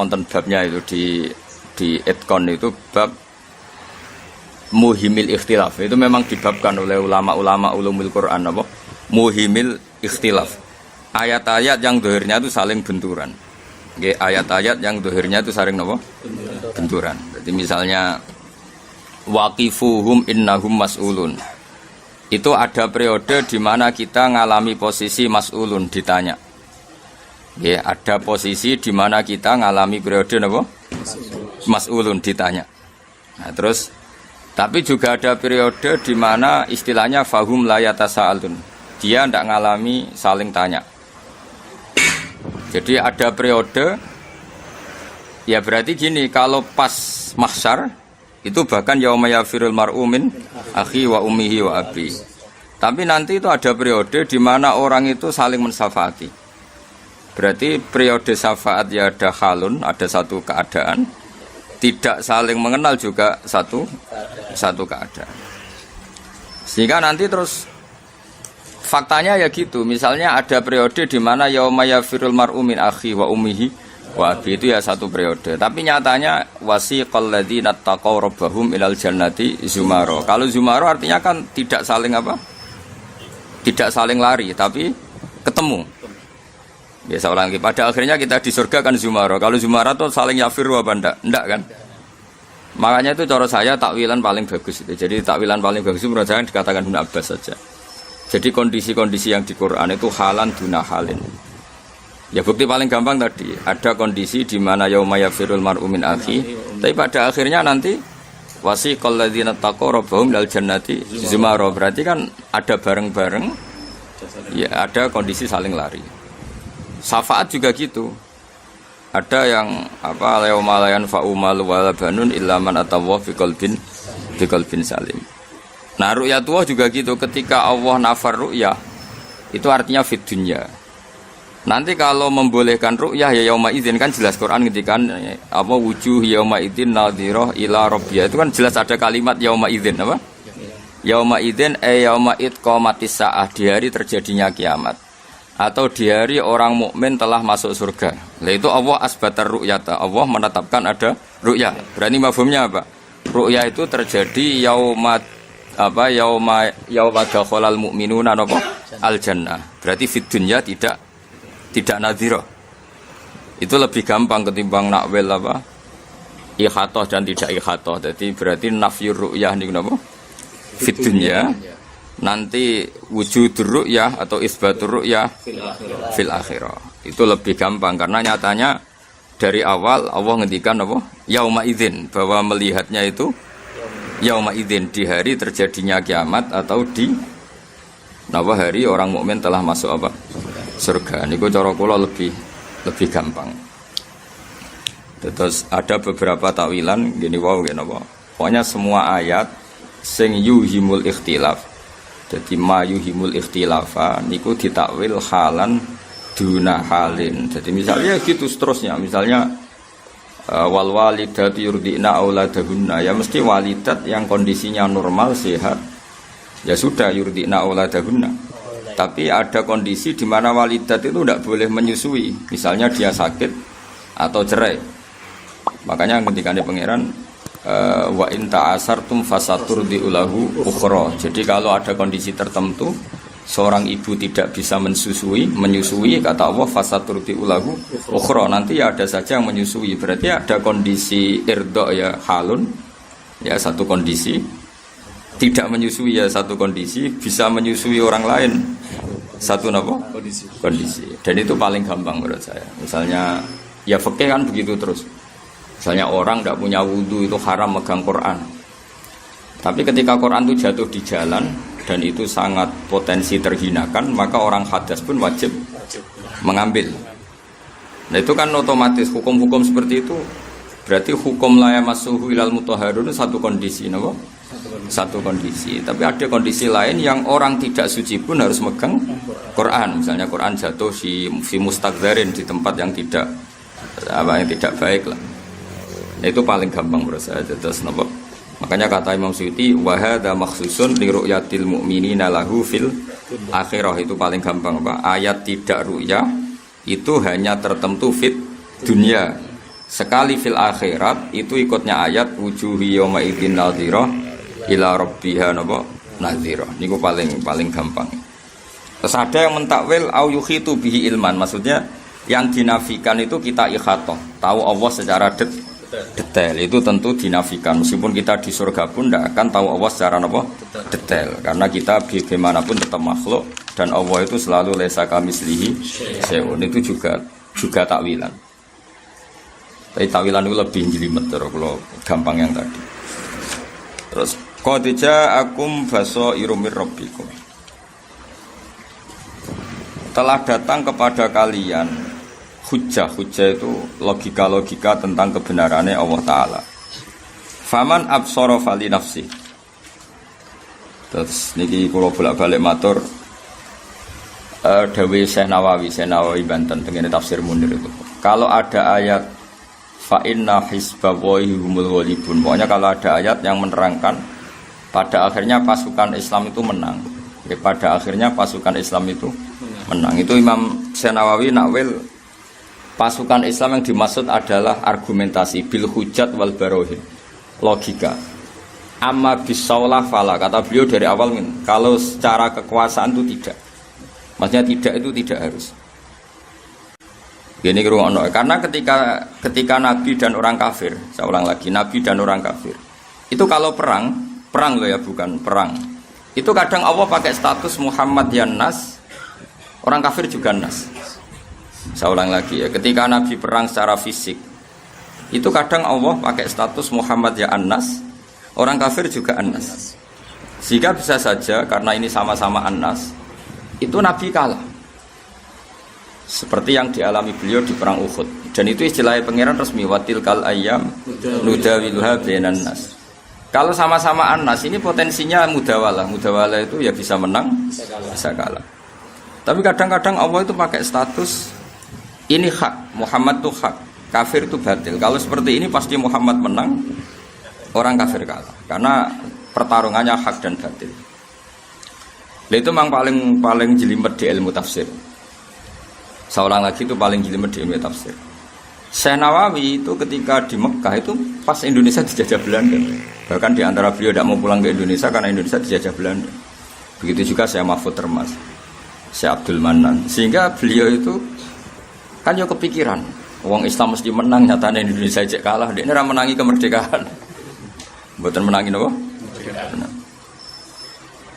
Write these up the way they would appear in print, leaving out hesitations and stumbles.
wonten babnya itu di Etkon itu bab muhimil ikhtilaf. Itu memang dibabkan oleh ulama-ulama ulumul Quran apa? Muhimil ikhtilaf. Ayat-ayat yang dohirnya itu saling benturan. Ayat-ayat yang dohirnya itu saling apa? Benturan. Jadi misalnya waqifuhum innahum mas'ulun. Itu ada periode di mana kita ngalami posisi mas'ulun ditanya. Ya, ada posisi di mana kita ngalami periode apa? Mas'ulun ditanya. Nah, terus tapi juga ada periode di mana istilahnya fahum la yatasaalun. Dia tidak ngalami saling tanya. Jadi ada periode ya berarti gini, kalau pas mahsyar itu bahkan yauma yafirul mar'u min akhi wa ummihi wa abi. Tapi nanti itu ada periode di mana orang itu saling mensafaati. Berarti periode syafaat ya ada halun, ada satu keadaan. Tidak saling mengenal juga satu keadaan. Sehingga nanti terus faktanya ya gitu. Misalnya ada periode di mana yauma yafirul mar'u min akhi wa ummihi wa abi, itu ya satu periode. Tapi nyatanya wasiqal ladzina taqaw rabbahum ilal jannati zumara. Kalau zumara artinya kan tidak saling apa? Tidak saling lari, tapi ketemu. Biasa orang lagi. Pada akhirnya kita di surga kan zumara. Kalau zumara tuh saling yafiru apa enggak? Enggak kan? Makanya itu cara saya takwilan paling bagus itu. Jadi takwilan paling bagus itu menurut saya dikatakan Ibnu Abbas saja. Jadi kondisi-kondisi yang di Quran itu halan duna halin. Ya bukti paling gampang tadi, ada kondisi di mana yauma yafirul mar'u min akhi, tapi pada akhirnya nanti wasiqal ladzina taqaw rabbahum ilal jannati zumara. Berarti kan ada bareng-bareng. Ya ada kondisi saling lari. Syafaat juga gitu. Ada yang apa yauma la yanfa'u malu wala banun illa man atawa biqalbin salim. Nah, ru'yatullah juga gitu. Ketika Allah nafar ru'yah, itu artinya fid dunya. Nanti kalau membolehkan ru'yah ya yauma idzin, kan jelas Quran ngendikan apa wujuh yauma idzin nadhirah ila rabbiyah. Itu kan jelas ada kalimat yauma idzin apa? Yauma idzin yauma idqamatis saah, di hari terjadinya kiamat. Atau di hari orang mukmin telah masuk surga. Nah itu Allah asbatar ru'yata. Allah menetapkan ada ru'yah. Berarti mafhumnya apa? Ru'yah itu terjadi yauma dakhalal mu'minuna apa? Al jannah. Berarti fid dunya tidak nadhira. Itu lebih gampang ketimbang nakwil apa? Ikhatoh dan tidak ikhatoh. Jadi berarti nafyur ru'yah niku napa? Fid dunya. Nanti wujudur ru'yah atau isbatur ru'yah fil akhirah. Itu lebih gampang karena nyatanya dari awal Allah ngendikan apa? Yauma idzin, bahwa melihatnya itu yauma idzin, di hari terjadinya kiamat atau di hari orang mukmin telah masuk apa? Surga. Niku cara kula lebih gampang. Terus ada beberapa takwilan gini gini apa? Pokoknya semua ayat sing yuhimul ikhtilaf. Jadi mayuhimul ikhtilafa niku ditakwil halan duna halin. Jadi misalnya gitu seterusnya. Misalnya wal walidatu yurdina auladahunna, ya mesti walidat yang kondisinya normal sehat. Ya sudah yurdina auladahunna. Tapi ada kondisi di mana walidat itu tidak boleh menyusui. Misalnya dia sakit atau cerai. Makanya ketika di pangeran wa in ta'asartum fasaturdi ulahu ukhra. Jadi kalau ada kondisi tertentu seorang ibu tidak bisa menyusui kata Allah fasaturdi ulahu ukhra, nanti ya ada saja yang menyusui. Berarti ada kondisi irdo ya halun, ya satu kondisi, tidak menyusui ya satu kondisi, bisa menyusui orang lain satu apa? Kondisi. Dan itu paling gampang menurut saya. Misalnya ya fikih kan begitu terus. Misalnya orang tidak punya wudhu itu haram megang Quran. Tapi ketika Quran itu jatuh di jalan dan itu sangat potensi terhinakan, maka orang hadas pun wajib mengambil. Nah itu kan otomatis hukum-hukum seperti itu. Berarti hukum la yamassuhu ilal mutahharun satu kondisi, no? Satu kondisi. Tapi ada kondisi lain yang orang tidak suci pun harus megang Quran. Misalnya Quran jatuh fi mustaqdzarin, di tempat yang tidak baik lah. Itu paling gampang menurut saya. Terus napa? Makanya kata Imam Suyuti wa hadza makhsusun li ru'yatil mu'minina lahu fil akhirah. Itu paling gampang apa? Ayat tidak ru'yah itu hanya tertentu fit dunia. sekali fil akhirat itu ikutnya ayat wujuhi yawma idzin nadhirah ila rabbiha napa nadhirah. Niku paling gampang. Terus ada yang mentakwil au yukhitu bihi ilman, maksudnya yang dinafikan itu kita ikhatah, tahu Allah secara detail. Itu tentu dinafikan, meskipun kita di surga pun tidak akan tahu Allah secara apa? Detail, karena kita bagaimanapun tetap makhluk dan Allah itu selalu laisa kamitslihi syai'un. Itu juga takwilan. Tapi takwilan itu lebih jelimet kalau gampang yang tadi. Terus qad ja'akum basairu mir rabbikum, telah datang kepada kalian hujjah itu logika tentang kebenarannya Allah Ta'ala. Faman absara fali nafsi. Terus niki kula bolak-balik matur dawuh Syekh Nawawi Banten dengan tafsir Munir itu. Kalau ada ayat fa inna hizballahi humul ghalibun, pokoknya kalau ada ayat yang menerangkan pada akhirnya pasukan Islam itu menang. Pada akhirnya pasukan Islam itu menang. Itu Imam Syekh Nawawi nakwil pasukan Islam yang dimaksud adalah argumentasi bil hujjat wal barohin, logika. Amma bisaulah fala, kata beliau dari awal kalau secara kekuasaan itu tidak. Maksudnya tidak itu tidak harus. Gini ngrungokno, karena ketika Nabi dan orang kafir, saya ulang lagi, Nabi dan orang kafir itu kalau perang loh ya, bukan perang. Itu kadang Allah pakai status Muhammad ya Nas, orang kafir juga Nas. Saya ulang lagi ya, ketika Nabi perang secara fisik itu kadang Allah pakai status Muhammad ya An-Nas, orang kafir juga An-Nas. Sehingga bisa saja karena ini sama-sama An-Nas, itu Nabi kalah. Seperti yang dialami beliau di perang Uhud. Dan itu istilahnya pangeran resmi, watil kal ayyam nudawiluha bainan nas. Kalau sama-sama An-Nas ini potensinya mudawalah. Mudawalah itu ya bisa menang, bisa kalah. Tapi kadang-kadang Allah itu pakai status ini hak, Muhammad itu hak, kafir itu batil. Kalau seperti ini pasti Muhammad menang, orang kafir kalah. Karena pertarungannya hak dan batil. Itu memang paling jelimet di ilmu tafsir. Seorang lagi itu paling jelimet di ilmu tafsir. Syekh Nawawi itu ketika di Mekah itu pas Indonesia dijajah Belanda. Bahkan di antara beliau tidak mau pulang ke Indonesia karena Indonesia dijajah Belanda. Begitu juga Syekh Mahfud Termas, Syekh Abdul Manan. Sehingga beliau itu kan ya kepikiran, wong Islam mesti menang, nyatanya Indonesia cek kalah, dia ini menangi kemerdekaan. Bukan menangi apa?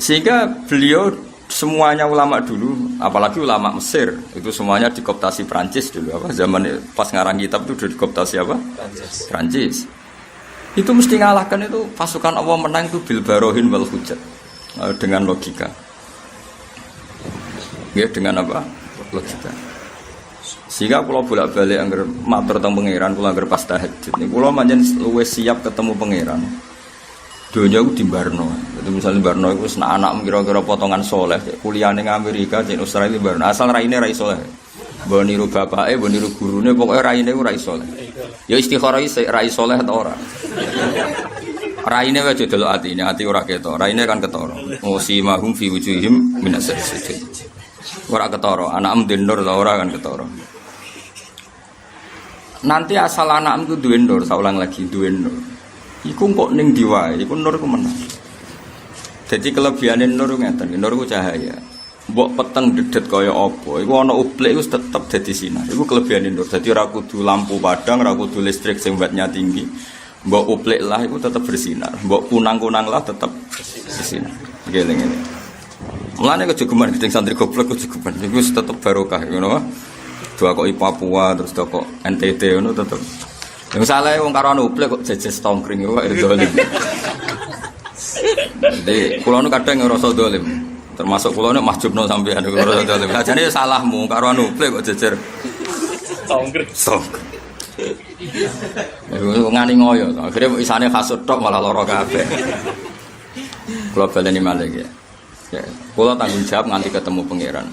Sehingga beliau semuanya ulama dulu, apalagi ulama Mesir, itu semuanya dikooptasi Prancis dulu. Zaman pas ngarang kitab itu udah dikooptasi apa? Prancis. Itu mesti ngalahkan itu pasukan Allah menang itu bil barohin wal hujjat, dengan logika. Ya, dengan apa? Logika. Sehingga kalau bolak-balik anggar matur teng pangeran, kula anggar pas tahajud. Niku kula pancen luwih siap ketemu pangeran. Dunia itu di Barno. Itu misalnya Barno itu senak anak kira-kira potongan soleh, kuliah ning Amerika, di Australia Barno. Asal raine rai soleh. Mbok niru bapake, mbok niru gurune, pokoke raine ku rai soleh. Ya istikharah rai soleh ta ora. Raine wae delok atine, ati ora ketok. Raine kan ketara. Simahum fi wujuhihim minas sujud. Ora ketara, anak ndendor ta ora kan ketara. Nanti asal anak itu duwe nur, saulang lagi duwe nur. Iku kok ning diwae, iku nur ku menang. Jadi kelebihane nur ngeten, nur ku cahaya. Mbok peteng dedet kaya apa, iku ana uplik iku tetep dadi sinar. Iku kelebihane nur. Dadi ora kudu lampu padang, ora kudu listrik sing wattnya tinggi. Mbok uplik lah iku tetep bersinar. Mbok kunang-kunang lah tetep bersinar. Ngene-ngene. Mulane kejegeman gedeng santri goblok kejegeman. Iku tetep barokah ngono. Dua kok Papua terus kok NTT ngono tetep. Yang salah wong karo anu uplek kok jejes tongkring kok dolim. Jadi kula nu kadang ngrasa dolim. Termasuk kula nek mahjubno sampean ngrasa dolim. Ajane salahmu karo anu uplek kok jejer tongkring. Iku ngani ngoyo. Akhire isane kasut tok malah lara kabeh. Kula baleni malih ya. Ya, kula tanggung jawab nganti ketemu pangeran.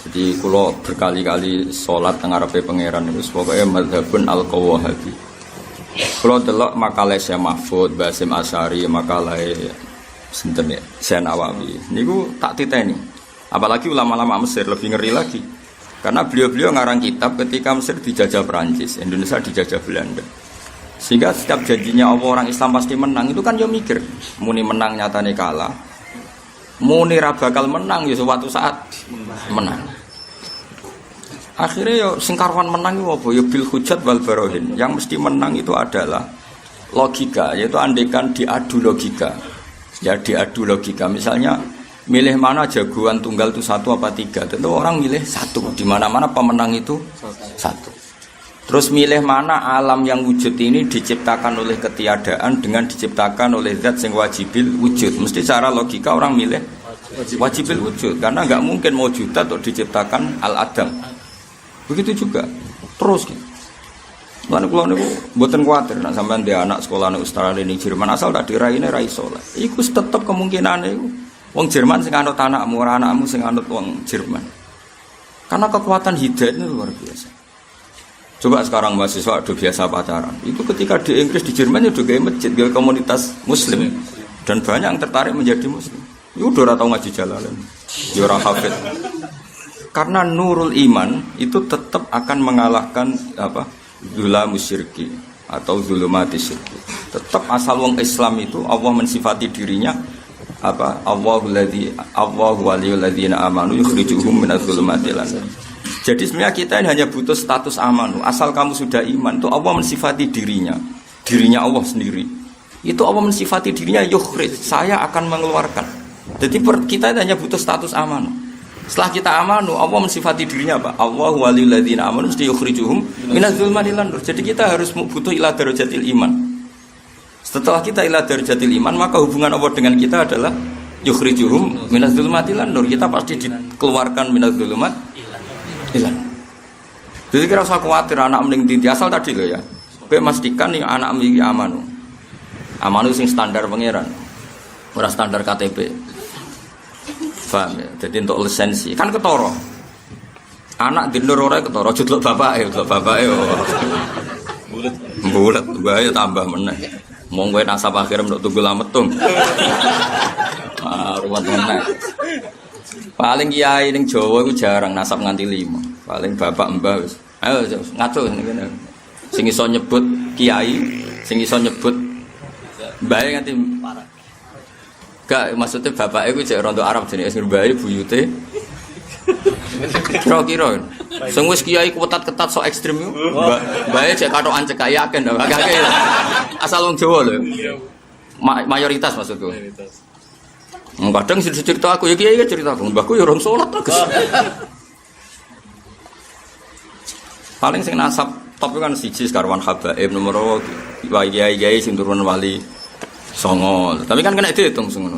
Jadi kalau berkali-kali sholat ngarepe pangeran itu pokoknya madzhabun al-Qawahabi. Kalau delok makalah Syekh Mahfud, Basim Asy'ari, makalah sinten ya Syekh Nawawi. Niku tak titeni. Apalagi ulama-ulama Mesir lebih ngeri lagi. Karena beliau-beliau ngarang kitab ketika Mesir dijajah Perancis, Indonesia dijajah Belanda. Sehingga setiap janjinya Allah orang Islam pasti menang, itu kan ya mikir. Muni menang nyatane kalah. Muni ra bakal menang ya suatu saat menang. Akhirnya ya sing karuan menang itu apa? Ya bil hujjat wal barohin. Yang mesti menang itu adalah logika, yaitu andekan diadu logika. Ya diadu logika. Misalnya milih mana jagoan tunggal itu 1 apa 3? Tentu orang milih 1. Di mana-mana pemenang itu 1. Terus milih mana alam yang wujud ini diciptakan oleh ketiadaan dengan diciptakan oleh zat yang wajibil wujud. Mesti secara logika orang milih wajibil wujud, karena nggak mungkin maujudat atau diciptakan al-adam. Begitu juga terus gitu. Lan kula niku mboten kuwatir nek sampean dia anak sekolah ning Australia ning Jerman asal tak diraine ra iso. Iku tetep kemungkinane iku wong Jerman sing anut anakmu, ora anakmu sing anut wong Jerman. Karena kekuatan hidayah ini luar biasa. Coba sekarang mahasiswa udah biasa pacaran. Itu ketika di Inggris, di Jerman udah kayak masjid, kayak komunitas muslim. Dan banyak yang tertarik menjadi muslim. Itu udah tau ngaji jalalan. Ya orang hafid. Karena nurul iman itu tetap akan mengalahkan apa? Zulamus syirki atau zulumati syirki. Tetap asal wong Islam itu Allah mensifati dirinya apa? Allahu waliyul ladzina amanu yukhrijuhum minadz zulumati ilan nur. Jadi sebenarnya kita ini hanya butuh status amanu. Asal kamu sudah iman, itu Allah mensifati dirinya Allah sendiri. Itu Allah mensifati dirinya yukhrij, saya akan mengeluarkan. Jadi kita hanya butuh status amanu. Setelah kita amanu, Allah mensifati dirinya apa? Allahu waliyul ladzina amanu yukhrijuhum minadz zulumati ilan nur. Jadi kita harus butuh ila darajatil iman. Setelah kita ila darajatil iman, maka hubungan Allah dengan kita adalah yukhrijuhum minadz zulumati ilan nur. Kita pasti dikeluarkan minadz zulumati ilan. Jadi kira usah khawatir anak mending tinti asal tadi loh ya. Kowe memastikan nih anak memiliki amanu. Amanu sing standar pangeran. Ora standar KTP. Paham ya? Jadi untuk lisensi kan ketara. Anak dinur ora ketara judul bapake, Bulet, bahaya tambah meneh. Mong kowe nasab akhir nduk tunggu lametung. Ruwet meneh. Paling kiai ning Jawa iku jarang nasab nganti 5. Paling bapak mbah wis. Ayo ngaco ngene. Sing iso nyebut kiai, sing iso nyebut mbae nganti parah. Gak maksudnya bapake iku jek rondo Arab jenenge mbae buyute. Kira-kira. Sing wis kiai ketat-ketat sok ekstrem iku. Mbae jek katokan cekak yakin akeh. Asal wong Jawa lho. Mayoritas maksudku. Kadang cerita aku ya kiai cerita aku, mbahku ya orang sholat terus. Paling sing nasab top kan siji karwan habaib nomor kiai sing turun wali songo. Tapi kan kena dihitung ngono.